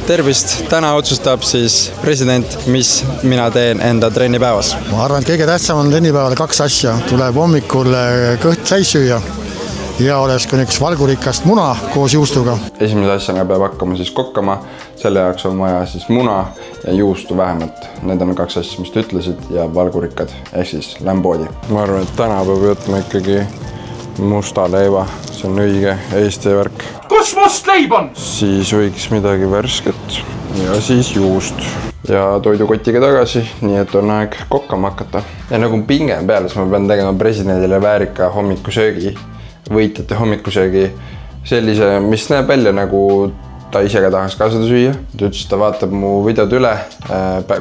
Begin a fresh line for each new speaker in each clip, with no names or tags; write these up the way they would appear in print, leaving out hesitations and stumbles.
Tervist, täna otsustab siis president, mis mina teen enda trennipäevas.
Ma arvan, et kõige tähtsam on trennipäeval 2 asja. Tuleb hommikul kõht täis süüa ja oleks ka üks valgurikast muna koos juustuga.
Esimese asjana peab hakkama siis kokkama. Selle jaoks on vaja siis muna ja juustu vähemalt. Need on 2 asja, mis te ütlesid ja valgurikkad ehk siis lämboodi. Ma arvan, et täna peab võtma ikkagi musta leiva. See on õige Eesti värk.
Kus must leib on?
Siis võiks midagi värsket ja siis juust. Ja toidukotiga tagasi, nii et on aeg kokkama hakata. Ja nagu pinge on peale, siis ma pean tegema presidendile väärika hommikusöögi, võitjate hommikusöögi sellise, mis näeb välja nagu ta ise ka tahaks ka seda süüa. Ta ütles, ta vaatab mu videod üle,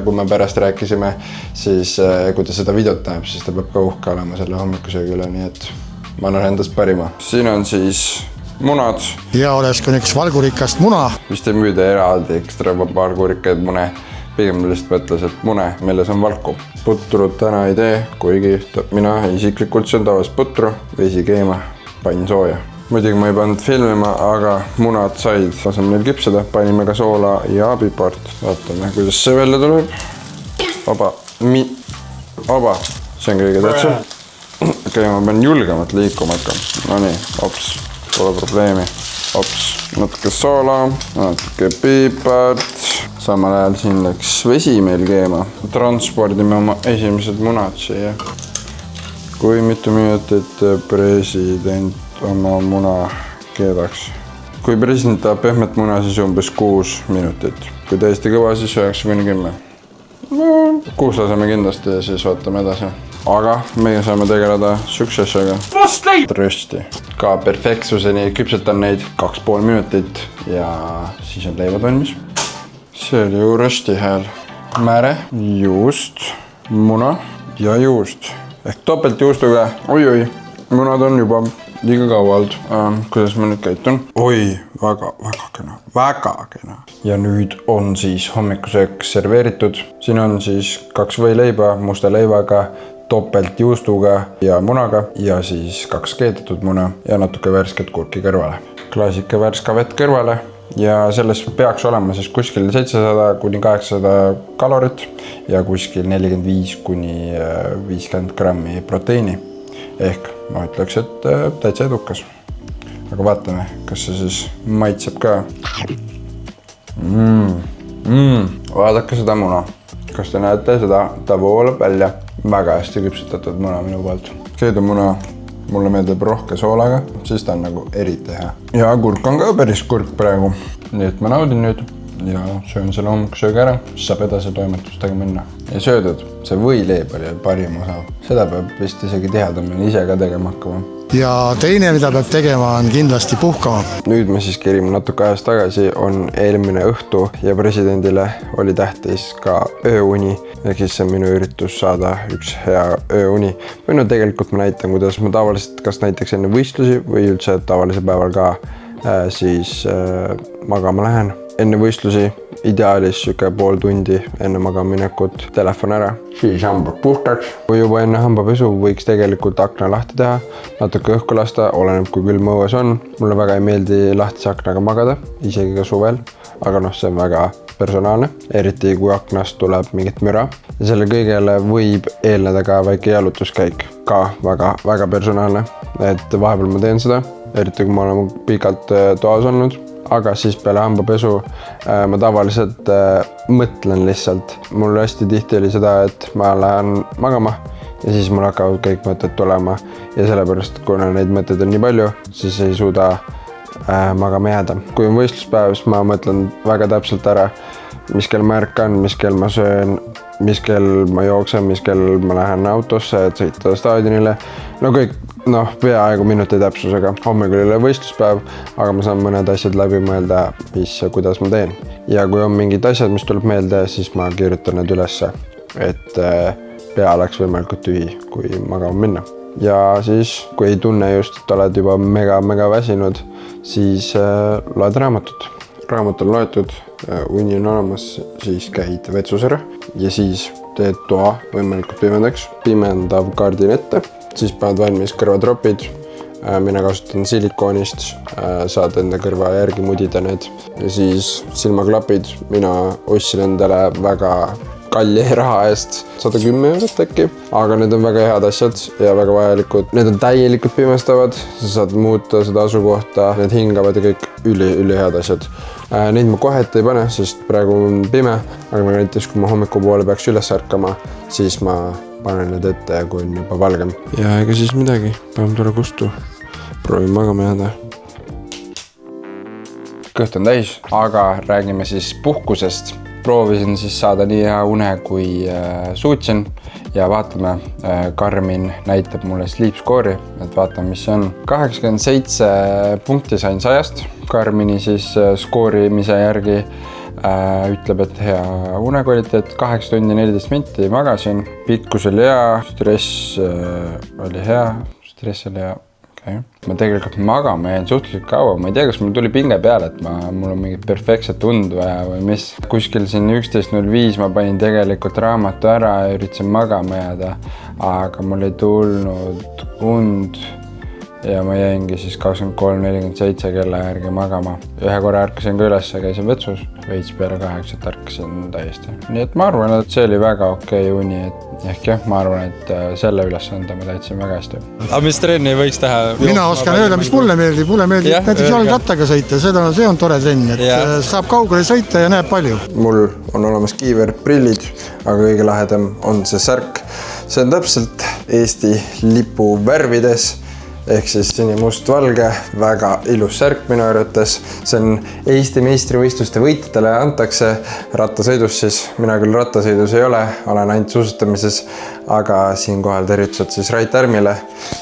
kui me pärast rääkisime, siis kui ta seda videot näeb, siis ta peab ka uhke olema selle hommikusöögi üle, nii et ma annan endast parima. Siin on siis munad.
Ja oleks ka üks valgurikast muna.
Vist ei müüda eraldi ekstra valgurikkaid mune. Pigem lihtsalt mõtles, et mune, milles on valku. Putrut täna ei tee, kuigi mina isiklikult söön tavalist putru, vesi keema, pann sooja. Muidugi ma ei pannud filmima, aga munad said. Laseme neil küpseda, panime ka soola ja pipart. Vaatame, kuidas see välja tuleb. Oba, see on kõige tähtsam. Okei, ma pean julgemalt liikuma hakkama. No nii, ops, pole probleemi. Ops, natuke soola, natuke pipart. Samal ajal siin läks vesi meil keema. Transpordime oma esimesed munad siia. Kui mitu minutit president oma muna keedaks. Kui president tahab pehmet muna, siis umbes 6 minutit. Kui täiesti kõva, siis 9-10. 6 laseme kindlasti ja siis vaatame edasi. Aga meie saame tegeleda sükse asjaga. Rösti. Ka perfektsuseni küpsetan neid 2,5 minutit ja siis on leivad valmis. See oli ju rösti hääl. Määre, juust, muna ja juust. Ehk topelt juustuga. Oi, munad on juba liiga kauald. Kuidas ma nüüd käitun? Oi, väga kena. Ja nüüd on siis hommikusöök serveeritud. Siin on siis 2 võileiba, musta leivaga, topelt juustuga ja munaga ja siis 2 keedetud muna ja natuke värsket kurki kõrvale. Klaasike värska vett kõrvale ja selles peaks olema siis kuskil 700-800 kalorit ja kuskil 45-50 grammi proteiini. Ehk ma ütleks, et täitsa edukas. Aga vaatame, kas see siis maitseb ka. Vaadake seda muna. Kas te näete seda? Ta voolab välja. Väga hästi küpsetatud muna minu poolt. Keedumuna mulle meeldib rohke soolaga, siis ta on nagu eriti hea. Ja kurk on ka päris kurk praegu. Nii et ma naudin nüüd ja söön selle hommikusöögi ära, siis saab edasi toimetustega minna. Ja söödud, see võileib oli parim osa. Seda peab vist isegi tihedamini ise ka tegema hakkama.
Ja teine, mida peab tegema, on kindlasti puhkama.
Nüüd me siis kerime natuke ajast tagasi, on eelmine õhtu ja presidendile oli tähtis ka ööuni. Ehk siis see on minu üritus saada üks hea ööuni. Või no tegelikult ma näitan, kuidas ma tavaliselt kas näiteks enne võistlusi või üldse tavalisel päeval ka siis magama lähen. Enne võistlusi ideaalis süke pool tundi enne magamaminekut telefon ära. Siis hambad puhtaks. Või juba enne hambapesu võiks tegelikult akna lahti teha, natuke õhku lasta, oleneb kui külm õues on. Mulle väga ei meeldi lahtise aknaga magada, isegi ka suvel, aga see on väga personaalne, eriti kui aknast tuleb mingit müra. Ja selle kõigele võib eelneda ka väike jalutuskäik, ka väga personaalne, et vahepeal ma teen seda, eriti kui ma olen pikalt toas olnud. Aga siis peale hambapesu ma tavaliselt mõtlen lihtsalt. Mul hästi tihti oli seda, et ma lähen magama ja siis mul hakkavad kõik mõtted tulema. Ja sellepärast, kuna neid mõtted on nii palju, siis ei suuda magama jääda. Kui on võistluspäev, siis ma mõtlen väga täpselt ära, mis kell ma ärkan, mis kell ma söön, mis kell ma jooksen, mis kell ma lähen autosse, et sõita staadionile. No kõik, peaaegu minuti täpsusega. Hommikul oli võistluspäev, aga ma saan mõned asjad läbi mõelda, kuidas ma teen. Ja kui on mingid asjad, mis tuleb meelde, siis ma kirjutan need ülesse, et pea oleks võimalikult tühi, kui magama minna. Ja siis, kui ei tunne just, et oled juba mega väsinud, siis loed raamatut. Raamat on loetud, uni on olemas, siis käid vetsus ära ja siis teed toa võimalikult pimedaks. Pimendav kardin ette, siis paned valmis kõrvatropid, mina kasutan silikoonist, saad enda kõrva järgi mudida need. Ja siis silmaklapid, mina ostsin endale väga kalli raha eest, 110 € äkki, aga need on väga head asjad ja väga vajalikud. Need on täielikult pimestavad, sa saad muuta seda asukohta, need hingavad ja kõik üli head asjad. Neid ma kohe ette ei pane, sest praegu on pime, aga näiteks kui ma hommikupoole peaks üles ärkama, siis ma panen need ette, kui on juba valgem. Ja ega siis midagi, päev tule kustu. Proovin magama jääda. Kõht on täis, aga räägime siis puhkusest. Proovisin siis saada nii hea une, kui suutsin ja vaatame, Garmin näitab mulle sleep score'i, et vaatame, mis see on. 87 punkti sain 100. Garmini siis skoorimise järgi ütleb, et hea unekvaliteet, 8 tundi 14 minti magasin. Pikkus oli hea, stress oli hea, Okay. Ma tegelikult magama jäin suhteliselt kaua, ma ei tea, kas mul tuli pinge peale, et mul on mingit perfektset und vaja või mis. Kuskil siin 11.05 ma panin tegelikult raamatu ära ja üritasin magama jääda, aga mul ei tulnud und ja ma jäingi siis 23.47 kella järgi magama. Ühe korra ärkasin ka üles ja käisin vetsus, veits peale 8 ärkasin täiesti. Nii et ma arvan, et see oli väga okei uni, ehk jah, ma arvan, et selle ülesande ma täitsin väga hästi.
Aga mis trenni võiks teha?
Mina oskan öelda, mis mulle meeldib näiteks jalgrattaga sõita, see on tore trenn, et saab kaugele sõita ja näeb palju. Mul
on olemas kiiver, prillid, aga kõige lahedam on see särk. See on täpselt Eesti lipu värvides. Ehk siis sinimust-valge, väga ilus särk minu arvates. See on Eesti meistrivõistluste võitjatele antakse rattasõidus siis. Mina küll rattasõidus ei ole, olen ainult suusatamises, aga siinkohal tervitused siis Rait Ärmile.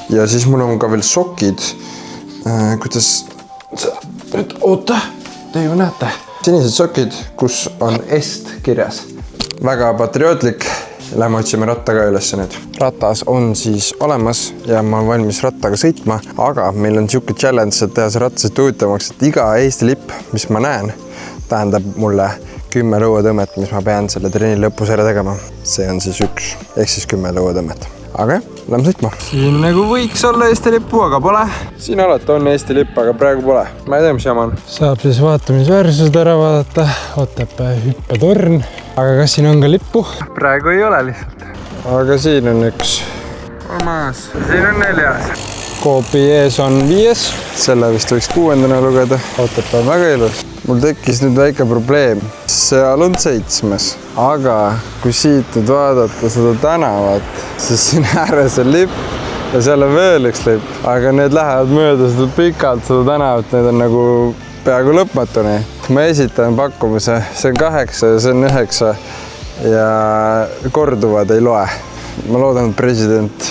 Ja siis mul on ka veel sokid. Kuidas nüüd oota, te ju näete. Sinised sokid, kus on Est kirjas. Väga patriootlik. Lähme otsime ratta ka üles nüüd. Ratas on siis olemas ja ma olen valmis rattaga sõitma, aga meil on siuke challenge, et teha see rattasõit huvitavamaks, et iga Eesti lipp, mis ma näen, tähendab mulle 10 lõuatõmmet, mis ma pean selle treeni lõpus ära tegema. See on siis 1, ehk siis 10 lõuatõmmet. Aga lähme sõitma. Siin nagu võiks olla Eesti lippu, aga pole. Siin alati on Eesti lipp, aga praegu pole. Ma ei tea, mis jama on. Saab siis vaatamisväärsused ära vaadata. Otepää hüppetorn. Aga kas siin on ka lippu? Praegu ei ole lihtsalt. Aga siin on 1. Omas. Siin on 4. Koopi ees on 5. Selle vist võiks 6. lugeda. Otepää on väga ilus. Mul tekkis nüüd väike probleem. Seal on 7. Aga kui siit nüüd vaadata seda tänavat, siis siin ääres on lipp ja seal on veel 1 lipp. Aga need lähevad mööda seda pikalt seda tänavat, need on nagu peaaegu lõpmatuni. Ma esitan pakkumise, see on 8 ja see on 9 ja korduvad ei loe. Ma loodan, et president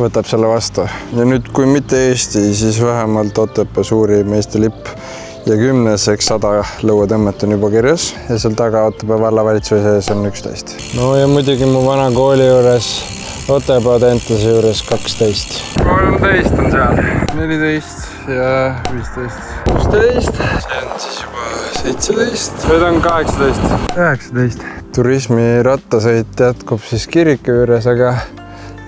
võtab selle vastu. Ja nüüd, kui mitte Eesti, siis vähemalt Otepää suurim Eesti lipp ja 10. 100 lõuatõmmet on juba kirjas ja seal taga Otepää vallavalitsuse sees on 11. No ja muidugi mu vana kooli juures, Otepää Tentlase juures 12. 13 on seal, 14 ja 15. 16, see on siis juba 17, nüüd on 18, 19. Turismi rattasõit jätkub siis kiriku juures, aga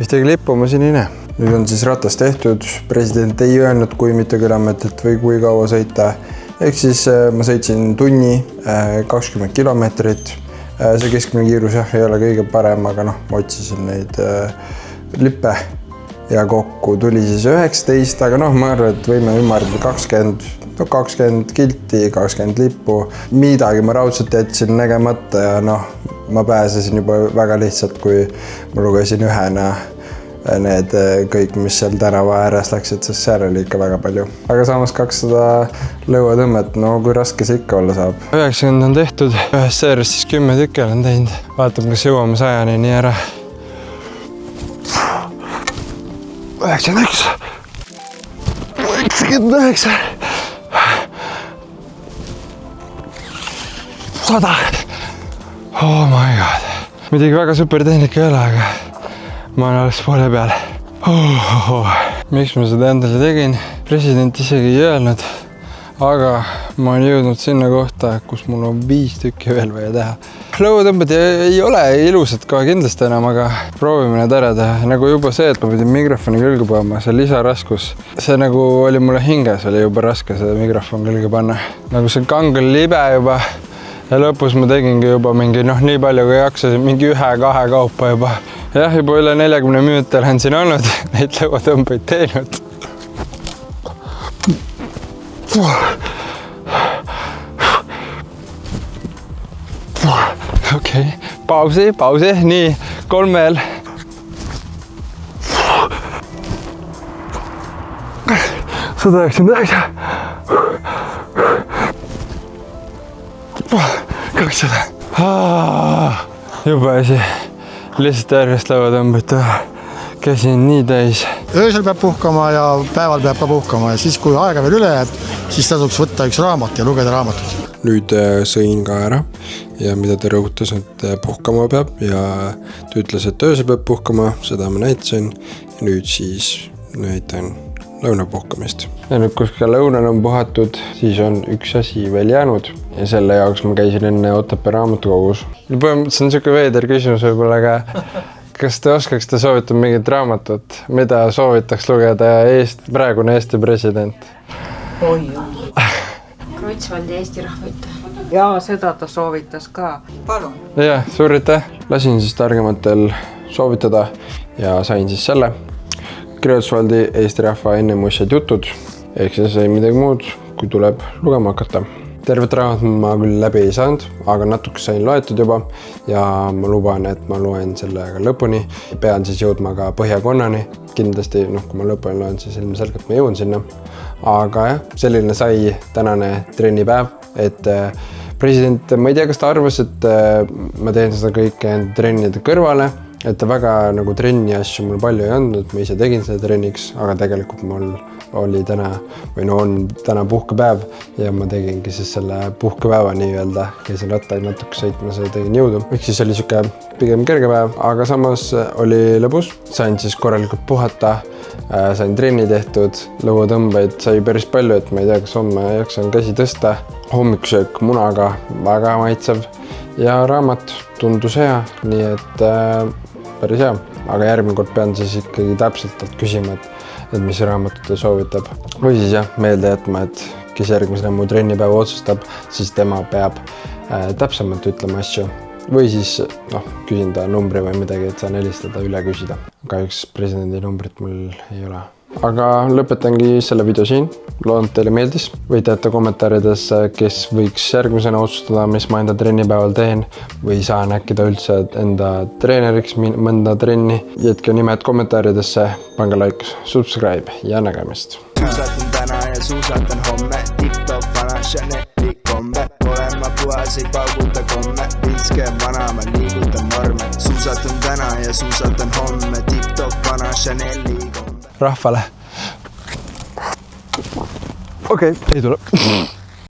ühtegi lippu ma siin ei näe. Nüüd on siis ratas tehtud, president ei öelnud, kui mitu kilomeetrit või kui kaua sõita. Ehk siis ma sõitsin tunni 20 kilomeetrit. See keskmine kiirus ei ole kõige parem, aga ma otsisin neid lippe ja kokku tuli siis 19, aga ma arvan, et võime ümardada 20 kilti, 20 lippu. Midagi ma raudselt jätsin nägemata ja ma pääsesin juba väga lihtsalt, kui ma lugesin ühena need kõik, mis seal tänava ääres läksid, sest seal oli ikka väga palju. Aga samas 200 lõuatõmmet, kui raske see ikka olla saab. 90 on tehtud, ühes seeres siis 10 tükki olen teinud. Vaatame, kas jõuame 100-ni nii ära. 91, 99, 100. Oh my god. Midagi väga super tehnika ei ole, aga ma olen alles poole peal. Miks ma seda endale tegin? President isegi ei öelnud, aga ma olen jõudnud sinna kohta, kus mul on 5 tükki veel vaja teha.
lõuatõmbed ei ole ilusad kohe kindlasti enam, aga proovime need ära teha. Nagu juba see, et ma pidin mikrofoni külge panema, see lisaraskus. See nagu oli mulle hinges, oli juba raske seda mikrofon külge panna. Nagu see kang oli libe juba ja lõpus ma tegingi juba mingi nii palju kui jaksasin, mingi 1-2 kaupa juba. Jah, juba üle 40 minuti olen siin olnud, neid lõuatõmbeid teinud. Okei, pausi, nii, 3 veel. 199. 200. Juba asi. Lihtsalt järjest lõuatõmbed. Käsi on nii täis.
Öösel peab puhkama ja päeval peab ka puhkama ja siis, kui aega veel üle jääb, siis tasuks võtta üks raamat ja lugeda raamatut.
Nüüd sõin ka ära ja mida ta rõhutas, et puhkama peab ja ta ütles, et öösel peab puhkama, seda ma näitasin ja nüüd siis näitan lõunapuhkamist. Ja nüüd, kus ka lõunan on puhatud, siis on üks asi veel jäänud ja selle jaoks ma käisin enne Otepää raamatukogus. See on siuke veider küsimus võib-olla, aga kas te oskaksite soovitada mingit raamatut, mida soovitaks lugeda praegune Eesti president?
Oi. Kreutzwaldi Eesti rahvute.
Ja seda ta soovitas ka. Palun.
Jah, suur aitäh.
Lasin siis targematel soovitada ja sain siis selle. Kreutzwaldi Eesti rahva ennemuised jutud. Ehk siis ei midagi muud, kui tuleb lugema hakata. Tervet raamat ma küll läbi ei saanud, aga natuke sain loetud juba ja ma luban, et ma loen sellega lõpuni. Pean siis jõudma ka põhjakonnani. Kindlasti, kui ma lõpuni loen, siis ilmselgelt ma jõun sinna. Aga jah, selline sai tänane trennipäev, et president, ma ei tea, kas ta arvas, et ma teen seda kõike trennide kõrvale, et väga trenni asju mul palju ei andnud, ma ise tegin seda trenniks, aga tegelikult mul oli täna on täna puhkepäev ja ma tegingi siis selle puhkepäeva nii-öelda, käisin rattaga natuke sõitmas ja tegin jõudu. Ehk siis oli siuke pigem kerge päev, aga samas oli lõbus, sain siis korralikult puhata, sain trenni tehtud, lõuatõmbeid sai päris palju, et ma ei tea, kas homme jaksan käsi tõsta. Hommikusöök munaga väga maitsev ja raamat tundus hea, nii et päris hea, aga järgmine kord pean siis ikkagi täpselt küsima, et mis raamatut ta soovitab. Või siis jah, meelde jätma, et kes järgmisena mu trennipäeva otsustab, siis tema peab täpsemalt ütlema asju. Või siis küsin ta numbri või midagi, et saan helistada üle küsida. Kahjuks presidendi numbrit mul ei ole. Aga lõpetangi selle video siin. Loodan, et teile meeldis. Võite jätta kommentaarides, kes võiks järgmisena otsustada, mis ma enda trennipäeval teen või saan äkki ta üldse enda treeneriks mõnda trenni. Jätke nimed kommentaaridesse, pange like, subscribe ja nägemist. Suusatan täna ja suusatan homme, tip-top vana Chaneli kombe. Olen ma puhas, ei pauguta komme, pilske vana, ma liigutan norme. Suusatan täna ja suusatan homme, tip-top vana Chaneli kombe. Rahvale. Okei, ei tule.